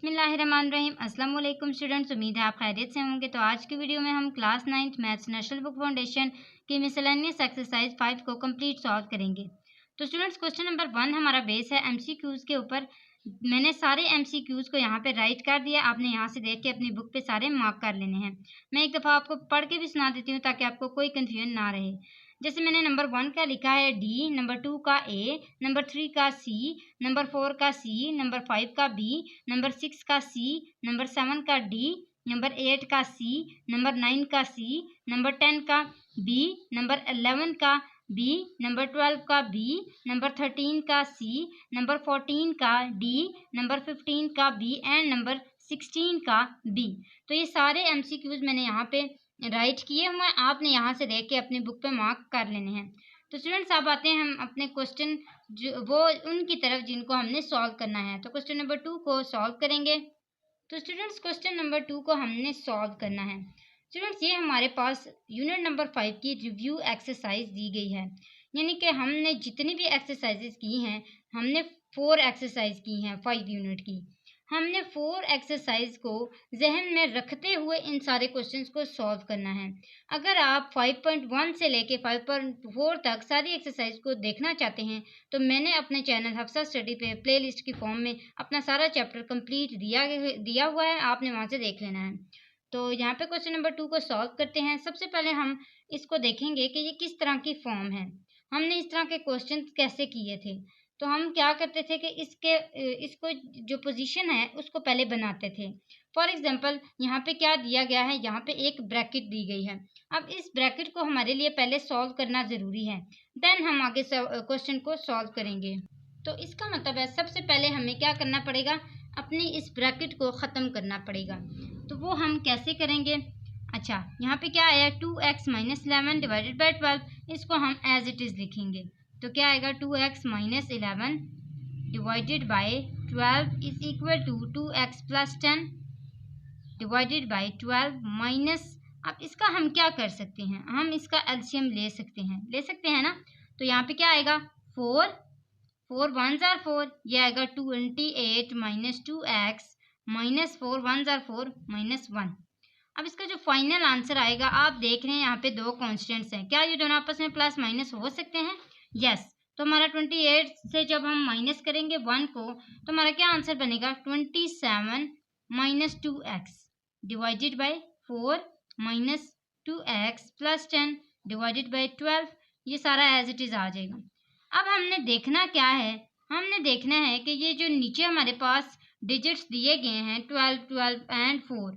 बिस्मिल्लाहिर्रहमानिर्रहीम। अस्सलाम वालेकुम स्टूडेंट्स, उम्मीद है आप खैरियत से होंगे। तो आज की वीडियो में हम class 9th maths national book foundation की मिसलेनियस एक्सरसाइज 5 को कंप्लीट सॉल्व करेंगे। तो स्टूडेंट्स, क्वेश्चन नंबर 1 हमारा बेस है एमसीक्यूज़ के ऊपर। मैंने सारे एमसीक्यूज़ को यहाँ पे राइट कर दिया। आपने यहाँ से देख के अपनी बुक पे सारे मार्क कर लेने हैं। मैं एक दफ़ा आपको पढ़ के भी सुना देती हूँ ताकि आपको कोई कन्फ्यूजन ना रहे। जैसे मैंने नंबर 1 का लिखा है डी, नंबर 2 का ए, नंबर 3 का सी, नंबर 4 का सी, नंबर 5 का बी, नंबर 6 का सी, नंबर 7 का डी, नंबर 8 का सी, नंबर 9 का सी, नंबर 10 का बी, नंबर 11 का बी, नंबर 12 का बी, नंबर 13 का सी, नंबर 14 का डी, नंबर 15 का बी एंड नंबर 16 का बी। तो ये सारे एमसीक्यूज मैंने यहाँ पे राइट किए हुए, आपने यहाँ से देख के अपनी बुक पे मार्क कर लेने हैं। तो स्टूडेंट्स, अब आते हैं हम अपने क्वेश्चन जो वो उनकी तरफ जिनको हमने सॉल्व करना है। तो क्वेश्चन नंबर 2 को सॉल्व करेंगे। तो स्टूडेंट्स, क्वेश्चन नंबर 2 को हमने सॉल्व करना है। स्टूडेंट्स, ये हमारे पास यूनिट नंबर 5 की रिव्यू एक्सरसाइज दी गई है, यानी कि हमने जितनी भी एक्सरसाइजेज की हैं, हमने 4 एक्सरसाइज की हैं 5 यूनिट की। हमने 4 एक्सरसाइज को जहन में रखते हुए इन सारे क्वेश्चंस को सॉल्व करना है। अगर आप 5.1 से लेके 5.4 तक सारी एक्सरसाइज को देखना चाहते हैं तो मैंने अपने चैनल हफ्सा स्टडी पे प्लेलिस्ट की फॉर्म में अपना सारा चैप्टर कंप्लीट दिया हुआ है, आपने वहाँ से देख लेना है। तो यहाँ पे क्वेश्चन नंबर 2 को सॉल्व करते हैं। सबसे पहले हम इसको देखेंगे कि ये किस तरह की फॉर्म है, हमने इस तरह के क्वेश्चन कैसे किए थे। तो हम क्या करते थे कि इसको जो पोजीशन है उसको पहले बनाते थे। फॉर एग्जांपल, यहाँ पे क्या दिया गया है, यहाँ पे एक ब्रैकेट दी गई है। अब इस ब्रैकेट को हमारे लिए पहले सॉल्व करना ज़रूरी है, देन हम आगे क्वेश्चन को सॉल्व करेंगे। तो इसका मतलब है सबसे पहले हमें क्या करना पड़ेगा, अपनी इस ब्रैकेट को ख़त्म करना पड़ेगा। तो वो हम कैसे करेंगे। अच्छा, यहाँ पे क्या आया, 2x माइनस 11 डिवाइडेड बाई 12, इसको हम एज इट इज़ लिखेंगे। तो क्या आएगा, 2x minus 11 divided by 12 is equal to 2x plus 10 divided by 12 minus. अब इसका हम क्या कर सकते हैं, हम इसका एलसीएम ले सकते हैं ना। तो यहाँ पे क्या आएगा, 4 1s are 4, ये आएगा 28 minus 2x minus 4 1s are 4 minus 1। अब इसका जो फाइनल आंसर आएगा, आप देख रहे हैं यहाँ पे 2 कॉन्स्टेंट्स हैं, क्या ये दोनों आपस में प्लस माइनस हो सकते हैं। यस। तो हमारा 28 से जब हम माइनस करेंगे 1 को, तो हमारा क्या आंसर बनेगा, 27 minus 2x divided by 4 minus 2x plus 10 divided by 12। ये सारा एज इट इज़ आ जाएगा। अब हमने देखना क्या है, हमने देखना है कि ये जो नीचे हमारे पास डिजिट्स दिए गए हैं 12 12 एंड 4,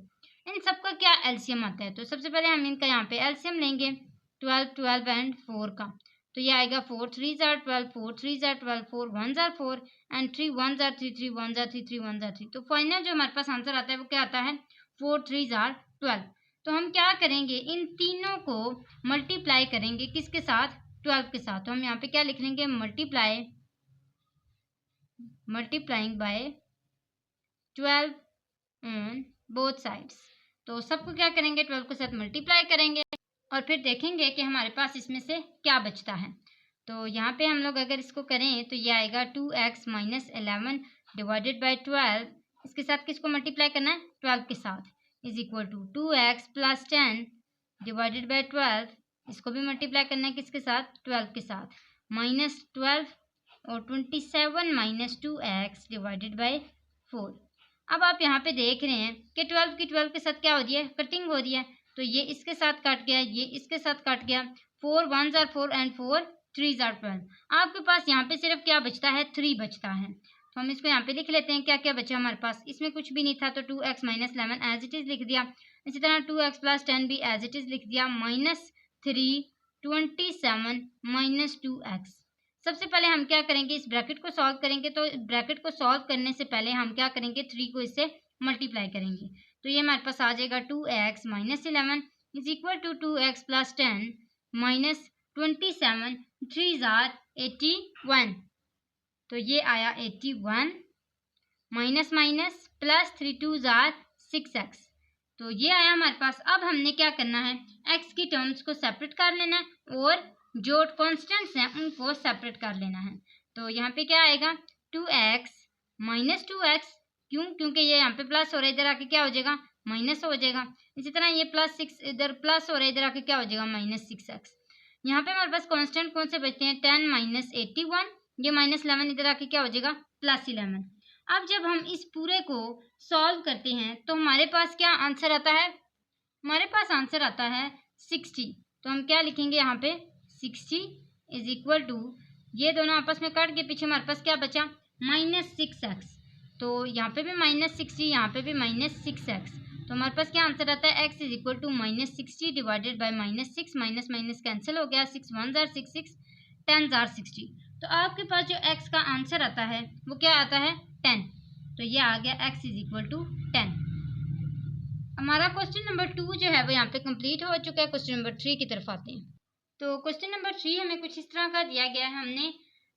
इन सबका क्या एलसीएम आता है। तो सबसे पहले हम इनका यहाँ पे एलसीएम लेंगे 12 12 एंड 4 का। तो ये आएगा 4 3s are 12, 4 3s are 12, 4 1s are 4 and 3 1s are 3, 3 1s are 3, 3 1s are 3। तो फाइनल जो हमारे पास आंसर आता है वो क्या आता है, 4 3s are 12। तो हम क्या करेंगे, इन तीनों को मल्टीप्लाई करेंगे किसके साथ, 12 के साथ। तो हम यहाँ पे क्या लिख लेंगे, multiplying by 12 on both sides. तो सबको क्या करेंगे, 12 के साथ मल्टीप्लाई करेंगे और फिर देखेंगे कि हमारे पास इसमें से क्या बचता है। तो यहाँ पे हम लोग अगर इसको करें तो ये आएगा 2x माइनस 11 डिवाइडेड बाई 12, इसके साथ किसको मल्टीप्लाई करना है, 12 के साथ, is equal to 2x plus 10 divided by 12, इसको भी मल्टीप्लाई करना है किसके साथ, 12 के साथ, माइनस 12 और 27 माइनस 2x डिवाइडेड बाई 4। अब आप यहाँ पे देख रहे हैं कि 12 की 12 के साथ क्या हो रही है, कटिंग हो रही है। तो ये इसके साथ कट गया, ये इसके साथ कट गया, 4 1s are 4 and 4 3s are 12। आपके पास यहाँ पे सिर्फ क्या बचता है, 3 बचता है। तो हम इसको यहाँ पे लिख लेते हैं, क्या क्या बचा हमारे पास, इसमें कुछ भी नहीं था तो 2x minus 11 as it is लिख दिया। इसी तरह 2x प्लस 10 भी एज इट इज़ लिख दिया, माइनस 3 27 माइनस 2x। सबसे पहले हम क्या करेंगे, इस ब्रैकेट को सॉल्व करेंगे। तो ब्रैकेट को सॉल्व करने से पहले हम क्या करेंगे, 3 को इससे मल्टीप्लाई करेंगे। तो ये हमारे पास आ जाएगा 2x minus 11 is equal to 2x plus 10 minus 27, 3s are 81। तो ये आया 81 minus minus plus 3 2s are 6x। तो ये आया हमारे पास। अब हमने क्या करना है, x की टर्म्स को सेपरेट कर लेना है और जो कॉन्स्टेंट्स हैं उनको सेपरेट कर लेना है। तो यहाँ पे क्या आएगा, 2x माइनस 2x क्यों? क्योंकि ये यहाँ पे प्लस हो रहा है, इधर आके क्या हो जाएगा माइनस हो जाएगा। इसी तरह ये +6 इधर प्लस हो रहा है, इधर आके क्या हो जाएगा -6x। यहाँ पे हमारे पास कांस्टेंट कौन से बचते हैं 10 - 81, ये -11 इधर आके क्या हो जाएगा +11। अब जब हम इस पूरे को सॉल्व करते हैं तो हमारे पास क्या आंसर आता है, हमारे पास आंसर आता है 60। तो हम क्या लिखेंगे यहाँ पे 60 इज इक्वल टू, ये दोनों आपस में कट के पीछे हमारे पास क्या बचा -6x। तो यहाँ पे भी -60, यहाँ पे भी -6x। तो हमारे पास क्या आंसर आता है x is equal to -60 divided by -6, minus minus cancel हो गया, 6 1 जार 6 6 10 जार 60। तो आपके पास जो x का आंसर आता है वो क्या आता है 10। तो ये आ गया x इज इक्वल टू 10। हमारा क्वेश्चन नंबर 2 जो है वो यहाँ पे कंप्लीट हो चुका है। क्वेश्चन नंबर 3 की तरफ आते हैं। तो क्वेश्चन नंबर 3 हमें कुछ इस तरह का दिया गया है। हमने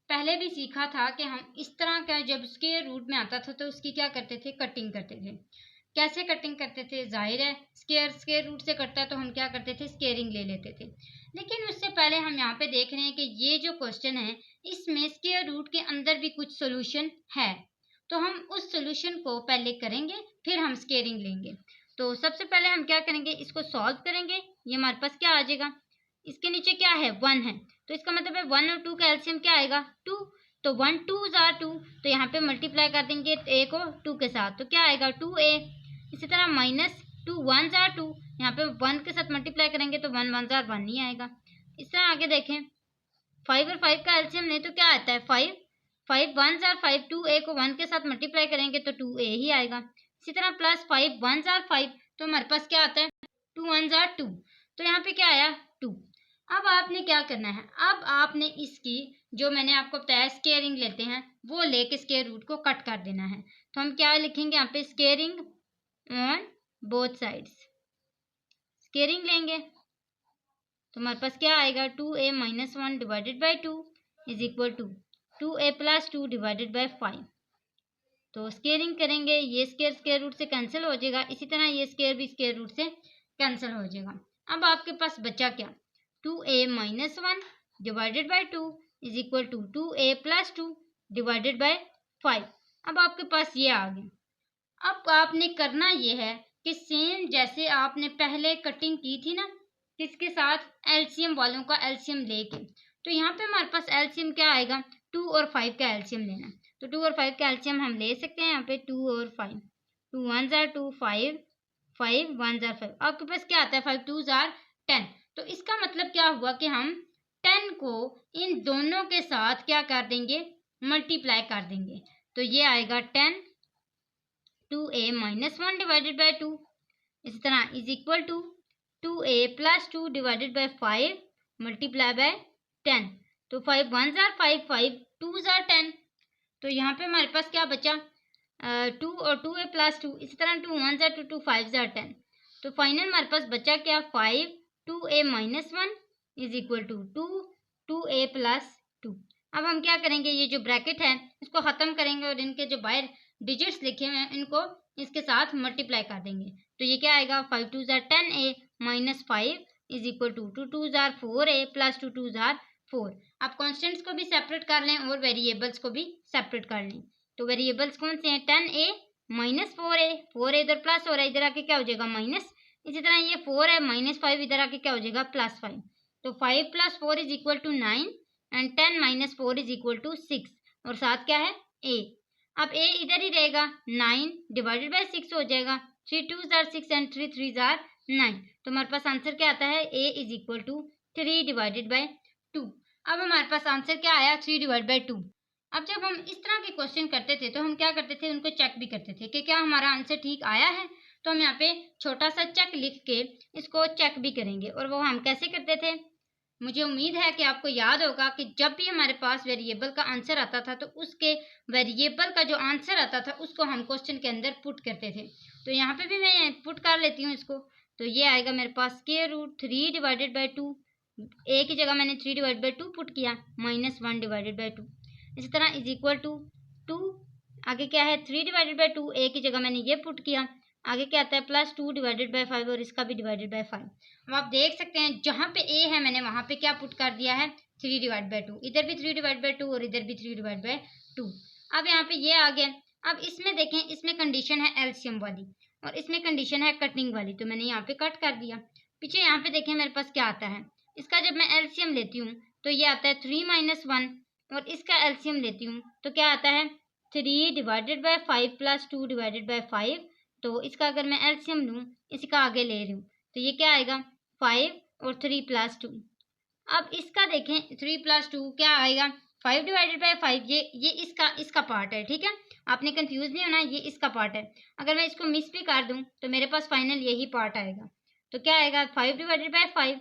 पहले भी सीखा था कि हम इस तरह का जब स्क्वायर रूट में आता था तो उसकी क्या करते थे, कटिंग करते थे। कैसे कटिंग करते थे, जाहिर है स्क्वायर रूट से कटता है तो हम क्या करते थे स्क्वेयरिंग ले लेते थे। लेकिन उससे पहले हम यहाँ पे देख रहे हैं कि ये जो क्वेश्चन है इसमें स्क्वायर रूट के अंदर भी कुछ सोल्यूशन है, तो हम उस सोल्यूशन को पहले करेंगे फिर हम स्क्वेयरिंग लेंगे। तो सबसे पहले हम क्या करेंगे, इसको सॉल्व करेंगे। ये हमारे पास क्या आ जाएगा, इसके नीचे क्या है 1 है, तो इसका मतलब है 1 और 2 का एलसीएम क्या आएगा 2। तो 1 2 जार 2, तो यहाँ पे मल्टीप्लाई कर देंगे a को 2 के साथ, तो क्या आएगा 2a। इसी तरह -2 1 जार 2, यहाँ पे 1 के साथ मल्टीप्लाई करेंगे तो 1 1 जार 1 ही आएगा। इस तरह आगे देखें 5 और 5 का एलसीएम नहीं तो क्या आता है 5 5 1 जार 5, 2a को 1 के साथ मल्टीप्लाई करेंगे तो 2a ही आएगा। इसी तरह +5 1 जार 5, तो हमारे पास क्या आता है 2 1 जार 2, तो यहाँ पे क्या आया 2। अब आपने क्या करना है, अब आपने इसकी जो मैंने आपको बताया स्क्वेयरिंग लेते हैं वो लेके स्क्वायर रूट को कट कर देना है। तो हम क्या लिखेंगे यहाँ पे squaring on both sides, squaring लेंगे तो हमारे पास क्या आएगा 2a - 1 divided by 2 is equal to 2a + 2 divided by 5। तो स्क्वेयरिंग करेंगे, ये स्क्वायर रूट से कैंसिल हो जाएगा, इसी तरह ये स्क्वायर भी स्क्वायर रूट से कैंसिल हो जाएगा। अब आपके पास बचा क्या 2a - 1 divided by 2 is equal to 2a + 2 divided by 5। अब आपके पास ये आ गया। अब आपने करना ये है कि सेम जैसे आपने पहले कटिंग की थी ना, किसके साथ एलसीएम वालों का एलसीएम लेके, तो यहाँ पे हमारे पास एलसीएम क्या आएगा 2 और 5 का एलसीएम लेना। तो 2 और 5 का एलसीएम हम ले सकते हैं यहाँ पे 2 और 5, 2 1 जार 2 5 5 1 जार 5, आपके पास क्या आता है 5 2 जार 10। तो इसका मतलब क्या हुआ कि हम 10 को इन दोनों के साथ क्या कर देंगे मल्टीप्लाई कर देंगे, तो ये आएगा 10 2a - 1 डिवाइडेड बाई 2। इसी तरह is equal to 2a + 2 divided by 5 multiply by 10। तो 5 1 जार 5 5 2 जार 10, तो यहाँ पे हमारे पास क्या बचा 2 और 2a + 2। इसी तरह 2 1 जार 2 2 5 जार 10, तो फाइनल हमारे पास बचा क्या 5 2a - 1 is equal to 2 2a + 2। अब हम क्या करेंगे, ये जो ब्रैकेट है इसको ख़त्म करेंगे और इनके जो बाहर डिजिट्स लिखे हुए हैं इनको इसके साथ मल्टीप्लाई कर देंगे। तो ये क्या आएगा 5 2 जार 10a - 5 इज इक्वल टू 2 2 जार 4a + 2 2 जार 4। आप कॉन्स्टेंट्स को भी सेपरेट कर लें और वेरिएबल्स को भी सेपरेट कर लें। तो वेरिएबल्स कौन से हैं 10a - 4a, 4a इधर प्लस हो रहा है, इधर आके क्या हो जाएगा माइनस। इसी तरह ये 4 है -5 इधर आके क्या हो जाएगा +5। तो 5 + 4 is equal to 9 and 10 - 4 is equal to 6, और साथ क्या है a। अब a इधर ही रहेगा 9 डिवाइडेड बाई 6 हो जाएगा, 3 2 जार 6 एंड 3 3 जार 9। तो हमारे पास आंसर क्या आता है a is equal to 3 divided by 2। अब हमारे पास आंसर क्या आया 3 डिवाइड बाई 2। अब जब हम इस तरह के क्वेश्चन करते थे तो हम क्या करते थे, उनको चेक भी करते थे कि क्या हमारा आंसर ठीक आया है। तो हम यहाँ पे छोटा सा चेक लिख के इसको चेक भी करेंगे, और वो हम कैसे करते थे। मुझे उम्मीद है कि आपको याद होगा कि जब भी हमारे पास वेरिएबल का आंसर आता था तो उसके वेरिएबल का जो आंसर आता था उसको हम क्वेश्चन के अंदर पुट करते थे। तो यहाँ पे भी मैं पुट कर लेती हूँ इसको। तो ये आएगा मेरे पास स्क्वायर रूट 3 डिवाइडेड बाई 2, ए की जगह मैंने 3 डिवाइड बाई 2 पुट किया, -1 डिवाइडेड बाई 2। इसी तरह इज इक्वल टू 2, आगे क्या है 3 डिवाइडेड बाई 2, ए की जगह मैंने ये पुट किया, आगे क्या आता है +2 डिवाइडेड बाई 5 और इसका भी डिवाइडेड बाई 5। अब आप देख सकते हैं जहाँ पे ए है मैंने वहाँ पे क्या पुट कर दिया है 3 डिवाइड बाई 2, इधर भी 3 डिवाइड बाई 2 और इधर भी 3 डिवाइड बाई 2। अब यहाँ पे ये आ गया, अब इसमें देखें, इसमें कंडीशन है एलसीएम वाली और इसमें कंडीशन है कटिंग वाली, तो मैंने यहाँ पे कट कर दिया। पीछे यहाँ पे देखें मेरे पास क्या आता है, इसका जब मैं एलसीएम लेती हूँ तो ये आता है 3 - 1 और इसका एलसीएम लेती हूँ तो क्या आता है 3 divided by 5 plus 2 divided by 5। तो इसका अगर मैं एलसीएम लूँ, इसका आगे ले रही हूँ तो ये क्या आएगा 5 और 3 + 2। अब इसका देखें 3 + 2 क्या आएगा 5 डिवाइडेड बाय 5, ये इसका पार्ट है, ठीक है, आपने कंफ्यूज नहीं होना, ये इसका पार्ट है। अगर मैं इसको मिस भी कर दूं तो मेरे पास फाइनल यही पार्ट आएगा। तो क्या आएगा 5 डिवाइडेड बाय 5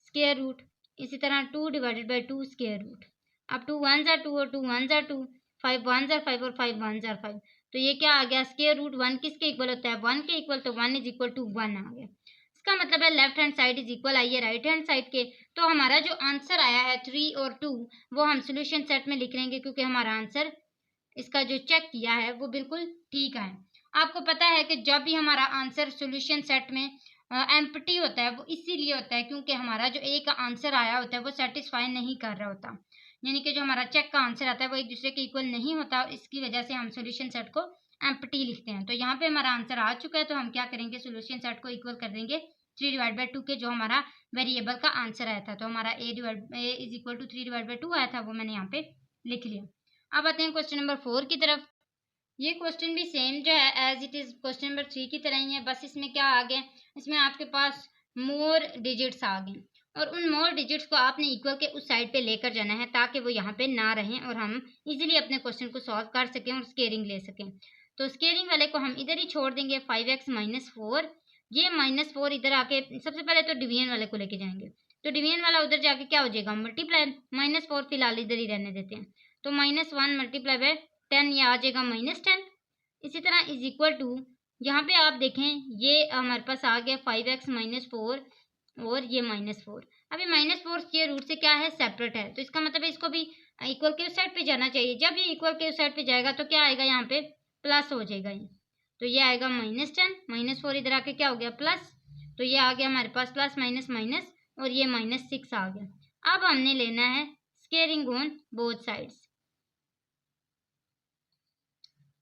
स्क्वायर रूट, इसी तरह 2 डिवाइडेड बाय 2 स्क्वायर रूट। अब 2 1 ज़ा 2 और 2 1 ज़ा 2, 5 1 ज़ा 5 और 5 1 ज़ा 5। तो ये क्या आ गया स्क्वायर रूट 1 किसके इक्वल होता है 1 के इक्वल, तो 1 = 1 आ गया। इसका मतलब है left hand side is equal आई है राइट हैंड साइड के। तो हमारा जो आंसर आया है 3 और 2 वो हम सोल्यूशन सेट में लिख लेंगे, क्योंकि हमारा आंसर इसका जो चेक किया है वो बिल्कुल ठीक है। आपको पता है कि जब भी हमारा आंसर सोल्यूशन सेट में एम्प्टी होता है वो इसीलिए होता है क्योंकि हमारा जो एक आंसर आया होता है वो सेटिस्फाई नहीं कर रहा होता, यानी कि जो हमारा चेक का आंसर आता है वो एक दूसरे के इक्वल नहीं होता, इसकी वजह से हम सोल्यूशन सेट को एम्प्टी लिखते हैं। तो यहाँ पे हमारा आंसर आ चुका है, तो हम क्या करेंगे सोल्यूशन सेट को इक्वल कर देंगे 3/2 के जो हमारा वेरिएबल का आंसर आया था। तो हमारा a इज इक्वल टू 3/2 आया था, वो मैंने यहाँ पे लिख लिया। अब आते हैं क्वेश्चन नंबर 4 की तरफ। ये क्वेश्चन भी सेम जो है as it is question number 3 की तरह ही है, बस इसमें क्या आ गया, इसमें आपके पास मोर डिजिट्स आ गए और उन मोर डिजिट्स को आपने इक्वल के उस साइड पे लेकर जाना है ताकि वो यहाँ पे ना रहें और हम इजीली अपने क्वेश्चन को सॉल्व कर सकें और स्केयरिंग ले सकें। तो स्केयरिंग वाले को हम इधर ही छोड़ देंगे 5x - 4। ये -4 इधर आके सबसे पहले तो डिवीजन वाले को लेके जाएंगे, तो डिवीजन वाला उधर जाके क्या हो जाएगा मल्टीप्लाई, -4 फिलहाल इधर ही रहने देते हैं, तो -1 × 10 ये आ जाएगा -10। इसी तरह इज इक्वल टू यहाँ पे आप देखें ये हमारे पास आ गया 5x - 4 और ये -4। अब ये -4 स्क्वायर रूट से क्या है सेपरेट है, तो इसका मतलब है इसको भी इक्वल के उस साइड पे जाना चाहिए। जब ये इक्वल के उस साइड पे जाएगा तो क्या आएगा यहाँ पे प्लस हो जाएगा ये, तो ये आएगा -10 -4 इधर आके क्या हो गया प्लस, तो ये आ गया हमारे पास प्लस माइनस माइनस और ये -6 आ गया। अब हमने लेना है स्केयरिंग ऑन बोथ साइड्स।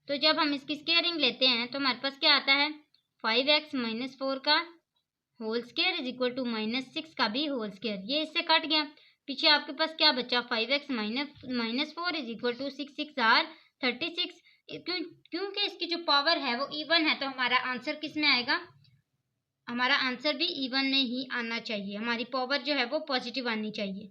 तो जब हम इसकी स्केयरिंग लेते हैं तो हमारे पास क्या आता है 5x - 4 का whole square is equal to -6 का भी होल स्केयर, ये इससे कट गया। पीछे आपके पास क्या बचा 5x - 4 is equal to 6 6 are 36। क्योंकि इसकी जो पावर है वो इवन है तो हमारा आंसर किस में आएगा, हमारा आंसर भी इवन में ही आना चाहिए, हमारी पावर जो है वो पॉजिटिव आनी चाहिए,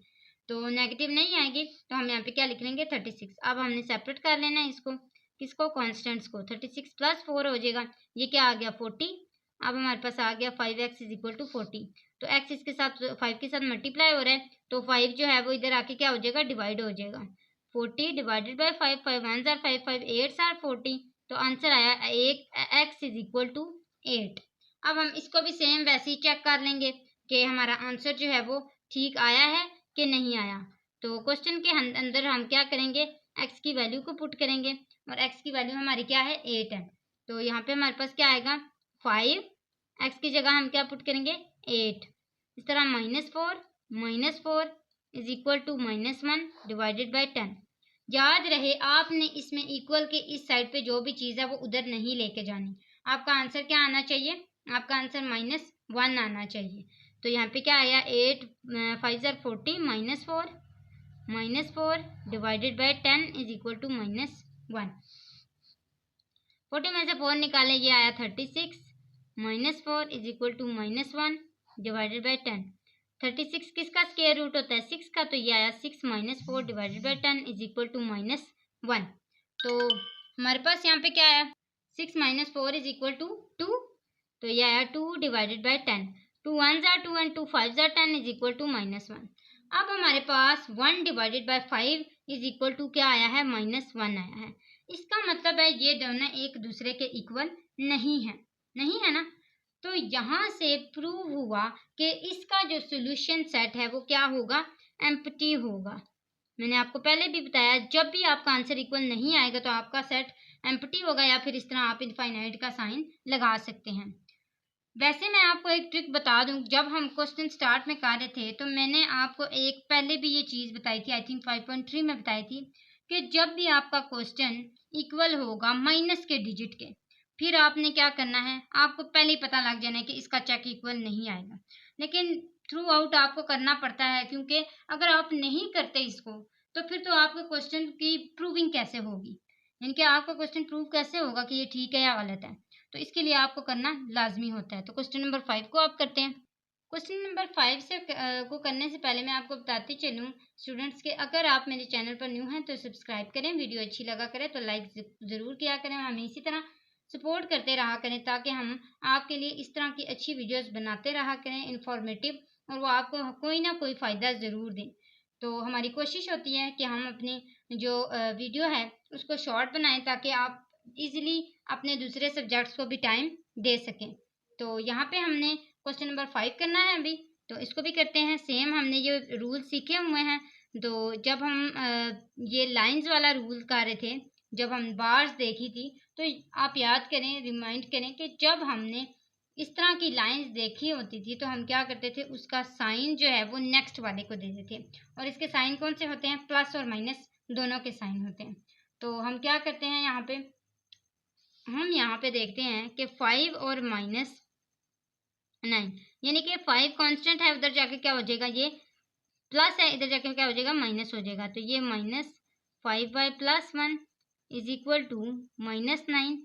तो नेगेटिव नहीं आएगी। तो हम यहाँ पे क्या लिख लेंगे 36। अब हमने सेपरेट कर लेना है इसको, किसको कॉन्स्टेंट्स को, 36 + 4 हो जाएगा, ये क्या आ गया 40। अब हमारे पास आ गया 5x इज इक्वल टू 40, तो x इसके साथ 5 के साथ मल्टीप्लाई हो रहा है तो 5 जो है वो इधर आके क्या हो जाएगा डिवाइड हो जाएगा, 40 डिवाइडेड बाय 5, 5 1 जार 5, 5 8 आर 40, तो आंसर आया x इज इक्वल टू 8। अब हम इसको भी सेम वैसे ही चेक कर लेंगे कि हमारा आंसर जो है वो ठीक आया है कि नहीं आया। तो क्वेश्चन के अंदर हम क्या करेंगे x की वैल्यू को पुट करेंगे और x की वैल्यू हमारी क्या है 8 है, तो यहाँ पे हमारे पास क्या आएगा 5, x की जगह हम क्या पुट करेंगे 8। इस तरह -4 is equal to -1 divided by 10। याद रहे आपने इसमें इक्वल के इस साइड पे जो भी चीज़ है वो उधर नहीं लेके जानी, आपका आंसर क्या आना चाहिए, आपका आंसर -1 आना चाहिए। तो यहाँ पे क्या आया 8 5 जार 40 -4 divided by 10 is equal to -1। 40 में से 4 निकालें, ये आया 36 -4 is equal to -1 divided by 10। 36 किसका स्क्वायर रूट होता है 6 का, तो ये आया 6 - 4 divided by 10 is equal to -1। तो हमारे पास यहाँ पे क्या आया 6 - 4 इज इक्वल टू 2, तो ये आया 2 डिवाइडेड बाय 10। 2 1 जार 2 एंड 2 5 जार 10 इज इक्वल टू -1। अब हमारे पास 1 divided by 5 is equal to क्या आया है -1 आया है। इसका मतलब है ये दोनों एक दूसरे के इक्वल नहीं है ना। तो यहाँ से प्रूव हुआ कि इसका जो सोल्यूशन सेट है वो क्या होगा एम्प्टी होगा। मैंने आपको पहले भी बताया जब भी आपका आंसर इक्वल नहीं आएगा तो आपका सेट एम्प्टी होगा या फिर इस तरह आप इनफाइनाइट का साइन लगा सकते हैं। वैसे मैं आपको एक ट्रिक बता दूं, जब हम क्वेश्चन स्टार्ट में कर रहे थे तो मैंने आपको एक पहले भी ये चीज़ बताई थी, आई थिंक 5.3 में बताई थी कि जब भी आपका क्वेश्चन इक्वल होगा माइनस के डिजिट के। फिर आपने क्या करना है, आपको पहले ही पता लग जाना है कि इसका चेक इक्वल नहीं आएगा, लेकिन थ्रू आउट आपको करना पड़ता है, क्योंकि अगर आप नहीं करते इसको तो फिर तो आपके क्वेश्चन की प्रूविंग कैसे होगी, यानी कि आपका क्वेश्चन प्रूव कैसे होगा कि ये ठीक है या गलत है। तो इसके लिए आपको करना लाजमी होता है। तो क्वेश्चन नंबर 5 को आप करते हैं। क्वेश्चन नंबर 5 से को करने से पहले मैं आपको बताती चलूँ स्टूडेंट्स के, अगर आप मेरे चैनल पर न्यू हैं तो सब्सक्राइब करें, वीडियो अच्छी लगा करें तो लाइक ज़रूर किया करें, हमें इसी तरह सपोर्ट करते रहा करें ताकि हम आपके लिए इस तरह की अच्छी वीडियोस बनाते रहा करें, इंफॉर्मेटिव, और वो आपको कोई ना कोई फ़ायदा ज़रूर दें। तो हमारी कोशिश होती है कि हम अपनी जो वीडियो है उसको शॉर्ट बनाएं ताकि आप इजीली अपने दूसरे सब्जेक्ट्स को भी टाइम दे सकें। तो यहाँ पे हमने क्वेश्चन नंबर 5 करना है अभी, तो इसको भी करते हैं। सेम हमने ये रूल सीखे हुए हैं। तो जब हम ये लाइंस वाला रूल कर रहे थे, जब हम बार्स देखी थी, तो आप याद करें, रिमाइंड करें कि जब हमने इस तरह की लाइंस देखी होती थी तो हम क्या करते थे, उसका साइन जो है वो नेक्स्ट वाले को देते थे। और इसके साइन कौन से होते हैं, प्लस और माइनस दोनों के साइन होते हैं। तो हम क्या करते हैं, हम यहाँ पे देखते हैं कि 5 और -9, यानी कि 5 कांस्टेंट है, उधर जाके क्या हो जाएगा, ये प्लस है, इधर जाके क्या हो जाएगा, माइनस हो जाएगा। तो ये -5/+1 इज इक्वल टू -9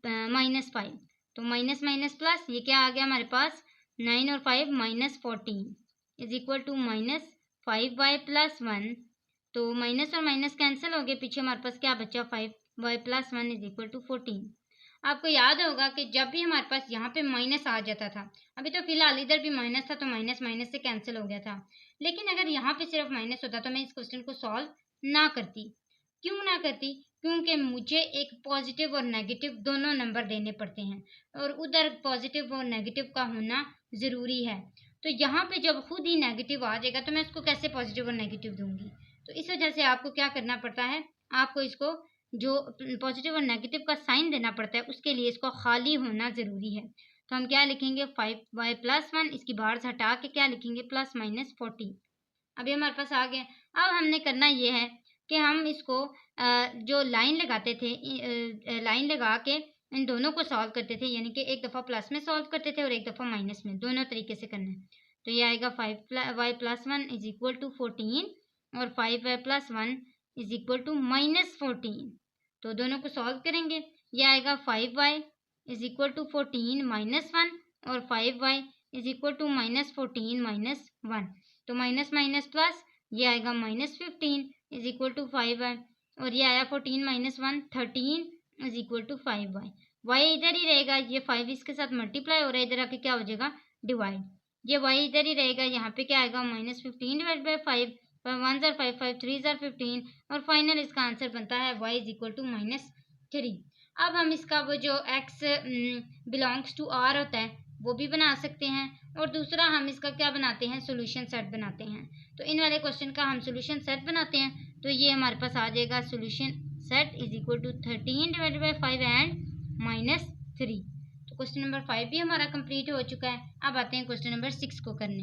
-5। तो माइनस माइनस प्लस, ये क्या आ गया हमारे पास, 9 और 5 -14 इज इक्वल टू -5/+1। तो माइनस और माइनस कैंसिल हो गए, पीछे हमारे पास क्या बचा, 5/+1 इज इक्वल टू 14। आपको याद होगा कि जब भी हमारे पास यहाँ पे माइनस आ जाता था, अभी तो फिलहाल इधर भी माइनस था तो माइनस माइनस से कैंसिल हो गया था, लेकिन अगर यहाँ पे सिर्फ माइनस होता तो मैं इस क्वेश्चन को सॉल्व ना करती। क्यों ना करती, क्योंकि मुझे एक पॉजिटिव और नेगेटिव दोनों नंबर देने पड़ते हैं, और उधर पॉजिटिव और नेगेटिव का होना ज़रूरी है। तो यहाँ पे जब खुद ही नेगेटिव आ जाएगा तो मैं इसको कैसे पॉजिटिव और नेगेटिव दूंगी। तो इस वजह से आपको क्या करना पड़ता है, आपको इसको जो पॉजिटिव और नेगेटिव का साइन देना पड़ता है उसके लिए इसको खाली होना ज़रूरी है। तो हम क्या लिखेंगे, 5/+1, इसकी बाहर से हटा के क्या लिखेंगे, +/-14। अभी हमारे पास आ गया। अब हमने करना ये है कि हम इसको जो लाइन लगाते थे, लाइन लगा के इन दोनों को सॉल्व करते थे, यानी कि एक दफ़ा प्लस में सॉल्व करते थे और एक दफ़ा माइनस में, दोनों तरीके से करना है। तो ये आएगा 5y+1 इज इक्वल टू 14 और 5y+1 इज इक्वल टू -14। तो दोनों को सॉल्व करेंगे, ये आएगा 5y इज इक्वल टू 14 -1 और 5y इज इक्वल टू -14 -1। तो माइनस माइनस प्लस, ये आएगा -15 इज इक्वल टू 5y, और ये आया 14 -1 13 is equal to 5y। y इधर ही रहेगा, ये 5 इसके साथ मल्टीप्लाई हो रहा है, इधर आके क्या हो जाएगा, डिवाइड। ये y इधर ही रहेगा, यहाँ पे क्या आएगा, -15/5, 1 ज़ार 5 5 3 ज़ार 15, और फाइनल इसका आंसर बनता है y इज इक्वल टू -3। अब हम इसका वो जो x बिलोंग्स टू r होता है वो भी बना सकते हैं, और दूसरा हम इसका क्या बनाते हैं, सोल्यूशन सेट बनाते हैं। तो इन वाले क्वेश्चन का हम सोल्यूशन सेट बनाते हैं, तो ये हमारे पास आ जाएगा solution set is equal to 13/5 and -3। तो क्वेश्चन नंबर 5 भी हमारा कंप्लीट हो चुका है। अब आते हैं क्वेश्चन नंबर 6 को करने।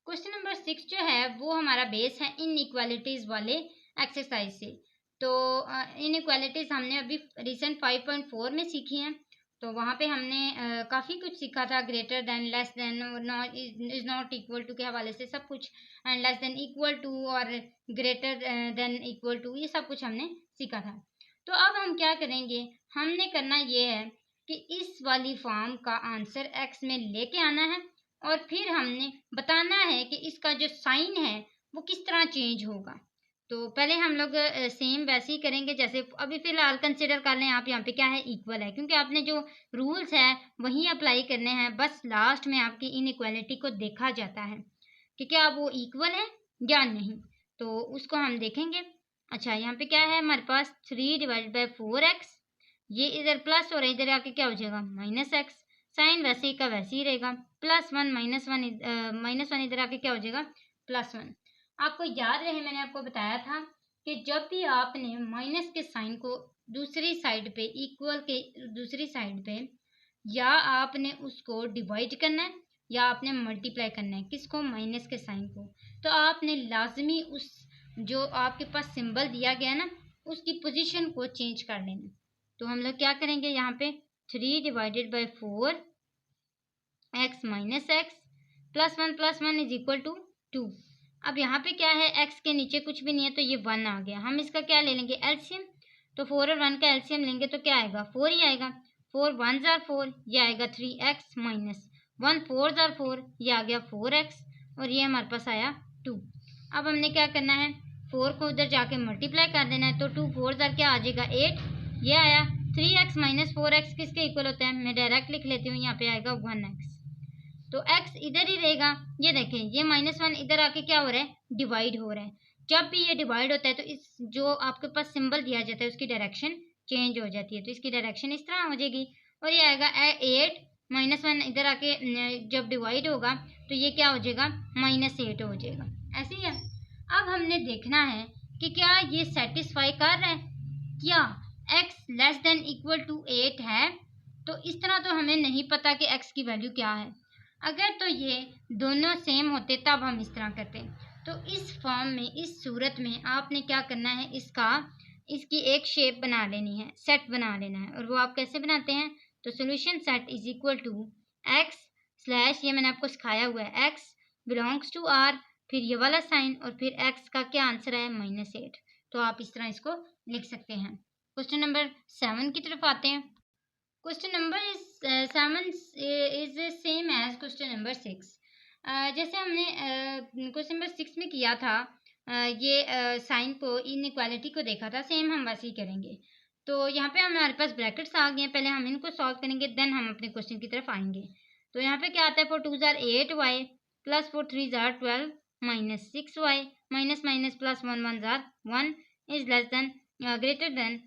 क्वेश्चन नंबर 6 जो है वो हमारा बेस है इनइक्वालिटीज़ वाले एक्सरसाइज से। तो इनइक्वालिटीज़ हमने अभी रिसेंट 5.4 में सीखी हैं। तो वहाँ पे हमने काफ़ी कुछ सीखा था, greater than, less than, not is not equal to के हवाले से सब कुछ, and less than equal to, और ग्रेटर देन इक्वल टू, ये सब कुछ हमने सीखा था। तो अब हम क्या करेंगे, हमने करना ये है कि इस वाली फॉर्म का आंसर x में लेके आना है, और फिर हमने बताना है कि इसका जो साइन है वो किस तरह चेंज होगा। तो पहले हम लोग सेम वैसे ही करेंगे जैसे अभी फ़िलहाल कंसिडर कर लें आप, यहाँ पे क्या है, इक्वल है, क्योंकि आपने जो रूल्स है वही अप्लाई करने हैं, बस लास्ट में आपकी इनइक्वालिटी को देखा जाता है कि क्या वो इक्वल है या नहीं, तो उसको हम देखेंगे। अच्छा, यहाँ पे क्या है हमारे पास, 3/4x, ये इधर प्लस और इधर आके क्या हो जाएगा, -x, साइन वैसे ही का वैसे ही रहेगा, +1 -1 इधर आके क्या हो जाएगा, +1। आपको याद रहे मैंने आपको बताया था कि जब भी आपने माइनस के साइन को दूसरी साइड पे, इक्वल के दूसरी साइड पे, या आपने उसको डिवाइड करना है या आपने मल्टीप्लाई करना है, किसको, माइनस के साइन को, तो आपने लाजमी उस जो आपके पास सिंबल दिया गया ना उसकी पोजीशन को चेंज कर लेना। तो हम लोग क्या करेंगे, यहाँ पे 3 divided by 4 x minus x plus one is equal to 2। अब यहाँ पे क्या है, x के नीचे कुछ भी नहीं है तो ये 1 आ गया। हम इसका क्या ले लेंगे, एलसीएम। तो 4 और 1 का एलसीएम लेंगे तो क्या आएगा, 4 ही आएगा। 4 1 जार 4, ये आएगा 3x माइनस 1 4 जार 4, ये आ गया 4x, और ये हमारे पास आया 2। अब हमने क्या करना है, 4 को उधर जाके मल्टीप्लाई कर देना है। तो 2 4 जार क्या आ जाएगा 8, ये आया। 3x माइनस 4x किसके इक्वल होता है, मैं डायरेक्ट लिख लेती हूँ, यहाँ पे आएगा 1x। तो x इधर ही रहेगा। ये देखें, ये -1 इधर आके क्या हो रहा है, डिवाइड हो रहा है। जब भी ये डिवाइड होता है तो इस जो आपके पास सिंबल दिया जाता है उसकी डायरेक्शन चेंज हो जाती है। तो इसकी डायरेक्शन इस तरह हो जाएगी, और ये आएगा 8 -1 इधर आके जब डिवाइड होगा तो ये क्या हो जाएगा, -8 हो जाएगा। ऐसे ही है। अब हमने देखना है कि क्या ये सेटिस्फाई कर रहा है, क्या x less than equal to 8 है। तो इस तरह तो हमें नहीं पता कि x की वैल्यू क्या है। अगर तो ये दोनों सेम होते तब हम इस तरह करते। तो इस फॉर्म में, इस सूरत में आपने क्या करना है, इसकी एक शेप बना लेनी है, सेट बना लेना है। और वो आप कैसे बनाते हैं, तो solution set is equal to x slash, ये मैंने आपको सिखाया हुआ है, एक्स बिलोंग्स टू आर, फिर ये वाला साइन, और फिर एक्स का क्या आंसर है, -8। तो आप इस तरह इसको लिख सकते हैं। क्वेश्चन नंबर 7 की तरफ आते हैं। Question number 7 is same as question number 6। जैसे हमने क्वेश्चन नंबर 6 में किया था, ये साइन को, इनइक्वालिटी को देखा था, सेम हम वैसे ही करेंगे। तो यहाँ पे हमारे पास ब्रैकेट्स आ गए हैं, पहले हम इनको सॉल्व करेंगे, देन हम अपने क्वेश्चन की तरफ आएंगे। तो यहाँ पे क्या आता है, 4 2 जार 8y प्लस 4 3 जार 12 minus 6y minus minus plus 1 1 jar 1 is less then greater than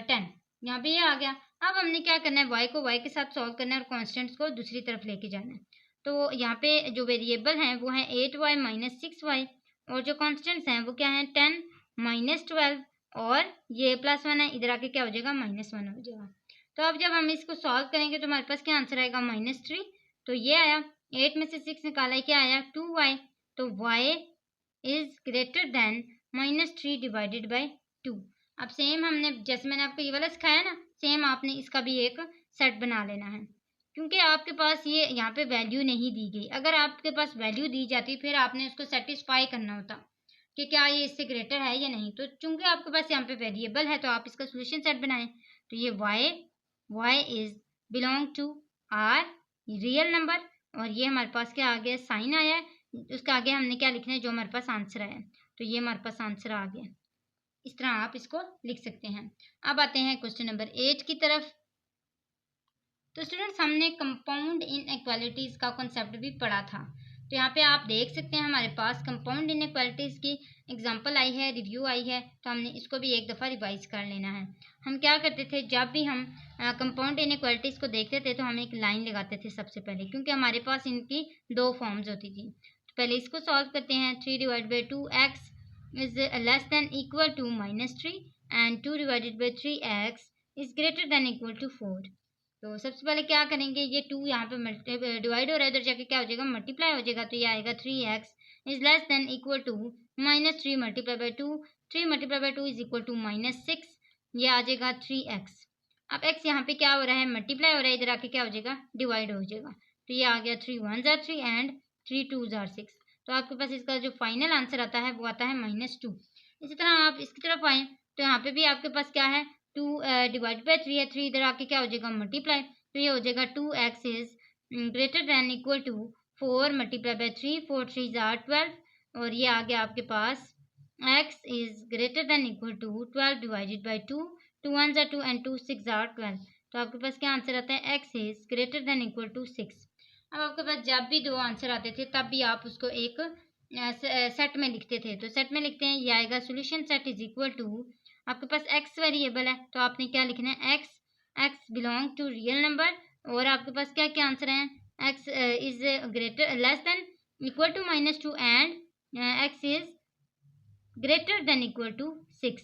10। यहाँ पे ये आ गया। अब हमने क्या करना है, y को y के साथ सॉल्व करना है और कॉन्स्टेंट्स को दूसरी तरफ लेके जाना है। तो यहाँ पे जो वेरिएबल हैं वो हैं 8y माइनस 6y, और जो कॉन्स्टेंट्स हैं वो क्या हैं, 10 माइनस 12, और ये +1 है, इधर आके क्या हो जाएगा, -1 हो जाएगा। तो अब जब हम इसको सॉल्व करेंगे तो हमारे पास क्या आंसर आएगा, -3। तो ये आया, 8 में से 6 निकाला है, क्या आया, 2y। तो y is greater then -3 divided by 2। अब सेम हमने, जैसे मैंने आपको ये वाला सिखाया ना, सेम आपने इसका भी एक सेट बना लेना है। क्योंकि आपके पास ये यहाँ पे वैल्यू नहीं दी गई, अगर आपके पास वैल्यू दी जाती फिर आपने उसको सेटिस्फाई करना होता कि क्या ये इससे ग्रेटर है या नहीं। तो चूंकि आपके पास यहाँ पे वेरिएबल है तो आप इसका सोल्यूशन सेट बनाएं। तो ये y is belong to R, real number, और ये हमारे पास क्या आ गया, साइन आया है, उसका आगे हमने क्या लिखना है, जो हमारे पास आंसर आया। तो ये हमारे पास आंसर आ गया। इस तरह आप इसको लिख सकते हैं। अब आते हैं क्वेश्चन नंबर 8 की तरफ। तो स्टूडेंट्स, हमने कंपाउंड इनइक्वालिटीज का कॉन्सेप्ट भी पढ़ा था। तो यहाँ पे आप देख सकते हैं हमारे पास कंपाउंड इनइक्वालिटीज की एग्जांपल आई है, रिव्यू आई है। तो हमने इसको भी एक दफ़ा रिवाइज कर लेना है। हम क्या करते थे, जब भी हम कंपाउंड इनइक्वालिटीज को देखते थे तो हम एक लाइन लगाते थे सबसे पहले, क्योंकि हमारे पास इनकी 2 फॉर्म्स होती थी। तो पहले इसको सॉल्व करते हैं। 3 divide by 2x is less than equal to -3 and 2 divided by 3x is greater than equal to 4। तो सबसे पहले क्या करेंगे, ये 2 यहाँ पे डिवाइड हो रहा है, इधर जाके क्या हो जाएगा, मल्टीप्लाई हो जाएगा। तो ये आएगा 3x is less than equal to -3 multiply by 2, 3 multiply by 2 is equal to -6, ये आ जाएगा 3x। अब x यहाँ पे क्या हो रहा है, मल्टीप्लाई हो रहा है, इधर आके क्या हो जाएगा, डिवाइड हो जाएगा। तो ये आ गया 3 1 जार 3 एंड 3 2 जार 6। तो आपके पास इसका जो फाइनल आंसर आता है वो आता है -2। इसी तरह आप इसकी तरफ आए तो यहाँ पे भी आपके पास क्या है, 2 डिवाइड बाई 3 है, 3 इधर आके क्या हो जाएगा, मल्टीप्लाई। तो ये हो जाएगा 2x is greater than equal to 4 multiply by 3, 4 3 जार 12, और ये आ गया आपके पास x is greater than equal to 12 divided by 2, 2 1 जार 2 एंड 2 6 जार 12। तो आपके पास क्या आंसर आता है, x is greater than equal to 6। अब आपके पास जब भी 2 आंसर आते थे तब भी आप उसको एक सेट में लिखते थे। तो सेट में लिखते हैं, ये आएगा solution set is equal to, आपके पास x वेरिएबल है तो आपने क्या लिखना है, x belong to real number, और आपके पास क्या क्या आंसर हैं, x is greater less than equal to -2 and x is greater than equal to 6।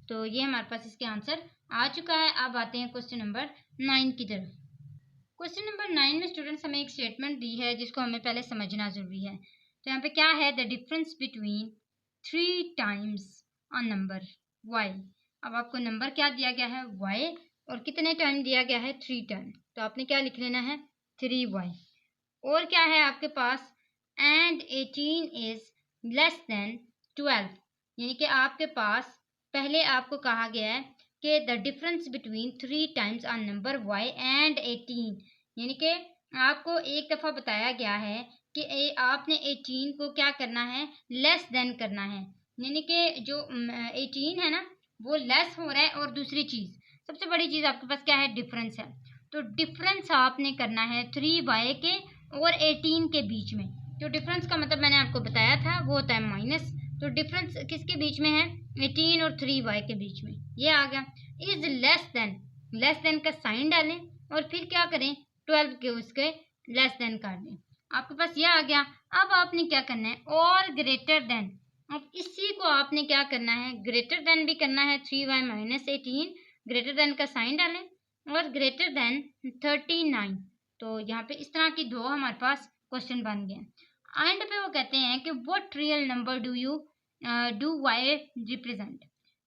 तो ये हमारे पास इसके आंसर आ चुका है। अब आते हैं क्वेश्चन नंबर 9 की तरफ। क्वेश्चन नंबर 9 में स्टूडेंट्स हमें एक स्टेटमेंट दी है जिसको हमें पहले समझना जरूरी है। तो यहाँ पे क्या है, the difference between 3 times a number y। अब आपको नंबर क्या दिया गया है, y, और कितने टाइम दिया गया है, 3 टाइम। तो आपने क्या लिख लेना है, 3y। और क्या है आपके पास, एंड 18 इज लेस देन 12, यानी कि आपके पास पहले आपको कहा गया है कि the difference between 3 times on number y and 18, यानी कि आपको एक दफ़ा बताया गया है कि आपने 18 को क्या करना है, लेस देन करना है, यानी कि जो 18 है ना वो लेस हो रहा है। और दूसरी चीज़, सबसे बड़ी चीज़ आपके पास क्या है, डिफरेंस है। तो डिफरेंस आपने करना है 3y के और 18 के बीच में। जो डिफरेंस का मतलब मैंने आपको बताया था वो होता है माइनस। तो डिफरेंस किसके बीच में है, 18 और 3y के बीच में, ये आ गया। इज लेस देन का साइन डालें और फिर क्या करें, 12 के उसके लेस देन कर दें, आपके पास ये आ गया। अब आपने क्या करना है, और ग्रेटर देन, अब इसी को आपने क्या करना है, ग्रेटर देन भी करना है 3y माइनस 18, ग्रेटर देन का साइन डालें और ग्रेटर देन 39। तो यहाँ पे इस तरह की दो हमारे पास क्वेश्चन बन गए। एंड पे वो कहते हैं कि what real number do y represent.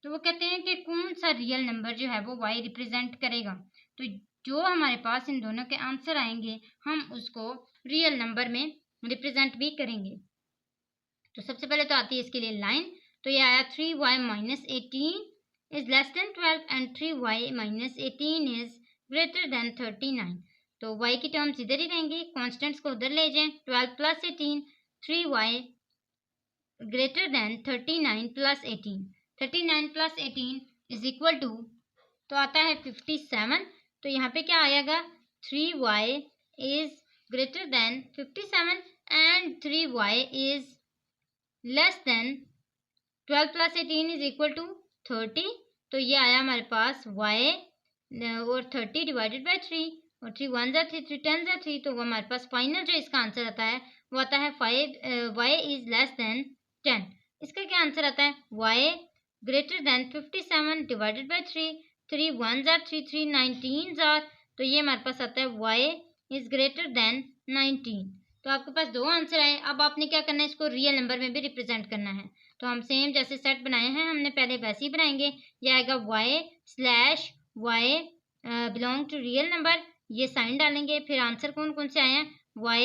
तो वो कहते हैं कि कौन सा रियल नंबर जो है वो y रिप्रेजेंट करेगा। तो जो हमारे पास इन दोनों के आंसर आएंगे हम उसको रियल नंबर में रिप्रेजेंट भी करेंगे। तो सबसे पहले तो आती है इसके लिए लाइन। तो ये आया 3y minus 18 is less than 12 and 3y minus 18 is greater than 39। तो y की टर्म्स इधर ही रहेंगी, कॉन्स्टेंट्स को उधर ले जाएं। 12 plus 18, 3y greater than 39 plus 18, 39 plus 18 is equal to, तो आता है 57। तो यहाँ पे क्या आएगा, 3y is greater than 57 and 3y is less than 12 plus 18 is equal to 30। तो ये आया हमारे पास y और 30 डिवाइडेड बाई 3, और 3 1 जा 3, 3 10 जा 3। तो वो हमारे पास फाइनल जो इसका आंसर आता है वो आता है 5 y इज लेस देन 10। इसका क्या आंसर आता है, y greater than 57 divided by 3, 3 1 जा 3, 3 19 जा। तो ये हमारे पास आता है y इज ग्रेटर देन 19। तो आपके पास दो आंसर आए। अब आपने क्या करना है, इसको रियल नंबर में भी रिप्रेजेंट करना है। तो हम सेम जैसे सेट बनाए हैं हमने पहले वैसे ही बनाएंगे। ये आएगा y/y belong to real number, ये साइन डालेंगे। फिर आंसर कौन कौन से आए हैं, y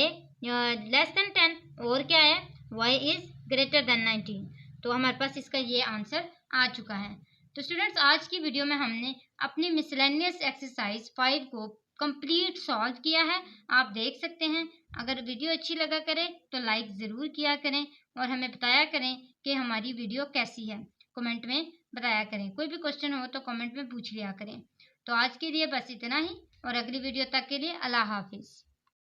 लेस देन 10 और क्या है, y इज ग्रेटर देन 19। तो हमारे पास इसका ये आंसर आ चुका है। तो स्टूडेंट्स आज की वीडियो में हमने अपनी मिसलेनियस एक्सरसाइज 5 को कंप्लीट सॉल्व किया है, आप देख सकते हैं। अगर वीडियो अच्छी लगा करे तो लाइक ज़रूर किया करें और हमें बताया करें कि हमारी वीडियो कैसी है, कमेंट में बताया करें। कोई भी क्वेश्चन हो तो कमेंट में पूछ लिया करें। तो आज के लिए बस इतना ही, और अगली वीडियो तक के लिए अल्लाह हाफिज़।